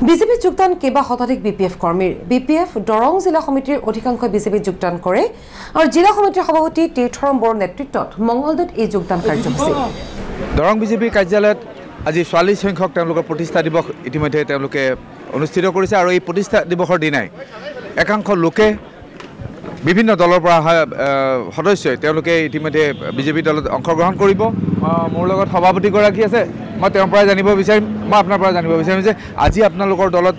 BJP যোগদান কেইবা শতাধিক বিপিএফ কৰ্মীৰ বিপিএফ দৰং জিলা সমিতিৰ অধিকাংশ বিজেপি যোগদান কৰে আৰু জিলা সমিতিৰ সভাপতি তীৰ্থৰাম বড়োৰ নেতৃত্বত মঙ্গলদৈত এই যোগদান কাৰ্যসূচী দৰং বিজেপি কাৰ্যালয়ত আজি ৪৪ সংখ্যক তেওঁলোকৰ প্ৰতিষ্ঠা দিৱস ইতিমধ্যে তেওঁলোকে অনুষ্ঠিত কৰিছে আৰু এই প্ৰতিষ্ঠা দিৱসৰ দিনাই একাংশ লোকে বিভিন্ন দলৰ পৰা সদস্যই তেওঁলোকে ইতিমধ্যে বিজেপি দলত অংশগ্ৰহণ কৰিব মোৰ লগত সভাপতিগৰাকী আছে মই তেওঁৰ পৰা জানিব বিচাৰিম মই আপোনাৰ পৰা জানিব বিচাৰিম যে আজি আপোনালোকৰ দলত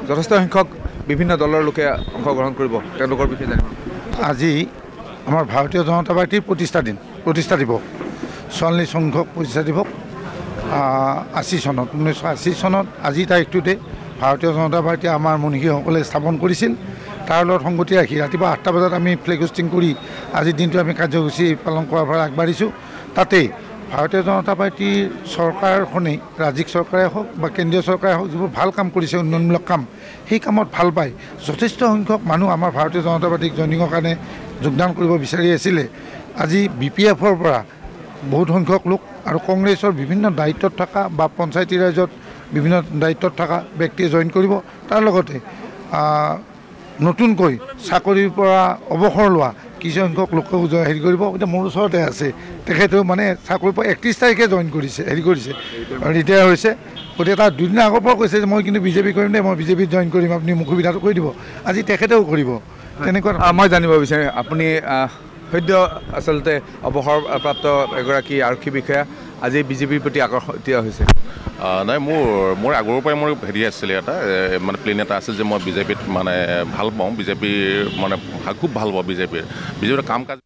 যথেষ্ট সংখ্যক বিভিন্ন দলৰ লোকে অংশগ্ৰহণ কৰিব তেওঁলোকৰ বিষয়ে জানিব আজি আমাৰ ভাৰতীয় জনতা পাৰ্টিৰ প্ৰতিষ্ঠা দিৱস ৪৪ সংখ্যক প্ৰতিষ্ঠা দিৱস ৮০ চনত ১৯৮০ চনত আজি তাৰিখটোতে ভাৰতীয় জনতা পাৰ্টীয়ে আমাৰ মনীষীসকলে স্থাপন কৰিছিল তাৰ লগত সংগতি ৰাখি ৰাতিপুৱা ৮টা বজাত আমি ফ্লেগ হোষ্টিং কৰি আজিৰ দিনটো আমি কাৰ্যসূচী পালন কৰাৰ পৰা আগবাঢ়িছোঁ তাতেই ভাৰতীয় জনতা পাৰ্টীৰ চৰকাৰখনেই ৰাজ্যিক চৰকাৰে হওক বা কেন্দ্ৰীয় চৰকাৰে হওক যিবোৰ ভাল কাম কৰিছে উন্নয়নমূলক কাম সেই কামত ভাল পায় যথেষ্ট সংখ্যক মানুহ আমাৰ ভাৰতীয় জনতা পাৰ্টীক জইনিঙৰ কাৰণে যোগদান কৰিব বিচাৰি আছিলে আজি বিপিএফৰ পৰা বহুত সংখ্যক লোক আৰু কংগ্ৰেছৰ বিভিন্ন দায়িত্বত থকা বা পঞ্চায়তী ৰাজত বিভিন্ন দায়িত্বত থকা ব্যক্তিয়ে জইন কৰিব তাৰ লগতে নতুনকৈ চাকৰিৰ পৰা অৱসৰ লোৱা কিছুসংখ্যক লোকেও হেৰি কৰিব এতিয়া মোৰ ওচৰতে আছে তেখেতেও মানে চাকৰিৰ পৰা ৩১ তাৰিখে জইন কৰিছে ৰিটায়াৰ হৈছে গতিকে তাৰ দুদিন আগৰ পৰা কৈছে যে মই কিন্তু বিজেপি কৰিম দেই মই বিজেপিত জইন কৰিম আপুনি মোক সুবিধাটো কৰি দিব আজি তেখেতেও কৰিব তেনেকুৱা মই জানিব বিচাৰিম আপুনি সদ্য আচলতে অৱসৰপ্ৰাপ্ত এগৰাকী আৰক্ষী বিষয়া আজি বিজেপিৰ প্ৰতি আকৰ্ষিত হৈছে নাই মোৰ আগৰ পৰাই মোৰ হেৰি আছিলে এটা মানে প্লেন এটা আছিল যে মই বিজেপিত মানে ভাল পাওঁ বিজেপিৰ মানে খুব ভাল পাওঁ বিজেপিৰ কাম কাজ